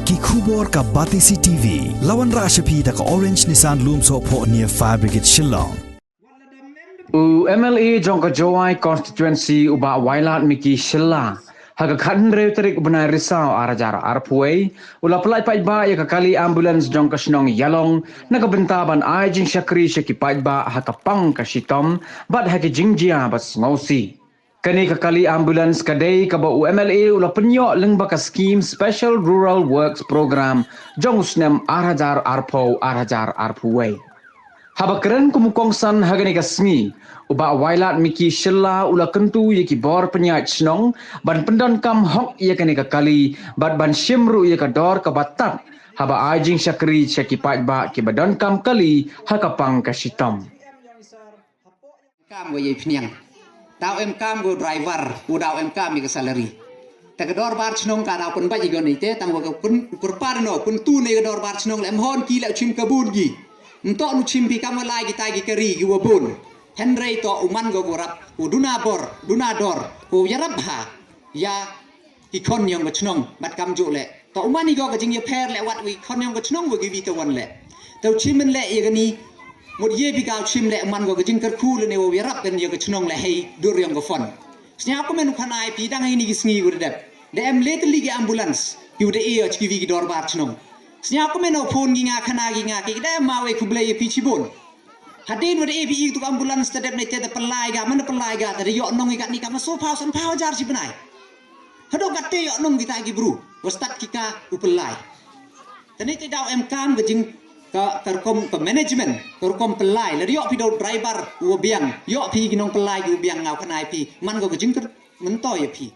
ki khubor ka Batisi TV lawan Rashapi da ka Orange Nissan Lumso po near Fire Brigade Shillong. MLA Jongka Jowai constituency uba Wailat Miki Shilla haga khan reuterik benai risau arajar arpuai ula pelai paiba ya kali ambulans Jongka Shnong Yalong naga bentaban ai jing syakri syaki paiba haka pang kasitom bad haki jingjia bas ngausi kani kali ambulans kadai kaba UMLA ula penyok lengba ka scheme Special Rural Works Program jong usnem arajar arpo arajar arpuai haba keren kumukongsan hagani kasmi uba Wailat Miki Shilla ula kentu yaki bor penyat snong ban pendan kam hok yakani kali bad ban shimru yaka dor ka batat haba ajing syakri syaki paiba ki badan kam kali hakapang kasitom kam go ye pniang tau em kam go driver udau em kam mi salary ta dor bar snong ka dau pun ba jigon ite tang go pun kurpar no pun tu ne dor bar snong lem hon ki la chim kabun gi entok nu chim pi kam lai gi tai gi keri gi wabun Henry to uman go gorap uduna bor duna dor u yarab ha ya ki kon yong go chnong bat kam ju le to umani go ga jing ye pher le wat wi kon yong go chnong go gi vi to wan le to chim le ye gani một ye pi gao chim le man go ga jing kar khu le ne o yarab kan ye go chnong le hei dur yong go fon snya ko men khanai pi dang ai ni gi sngi go dep de em le li gi ambulance yu de e ki vi gi dor bar chnong snya ko men o phone gi nga khana gi nga ki de ma we khuble ye pi chibon hadin wad API tu ambulans tadep ne te pelai ga mana pelai ga tadi yo nong ikat ni kama so pau san pau jar si benai hado gatte yo nong kita gi bru wastat kika upelai tani te dau em kam ga jing ka terkom ke management terkom pelai le yo pi do driver u biang yo pi gi nong pelai gi biang ngau kanai pi man go ga jing mento ye pi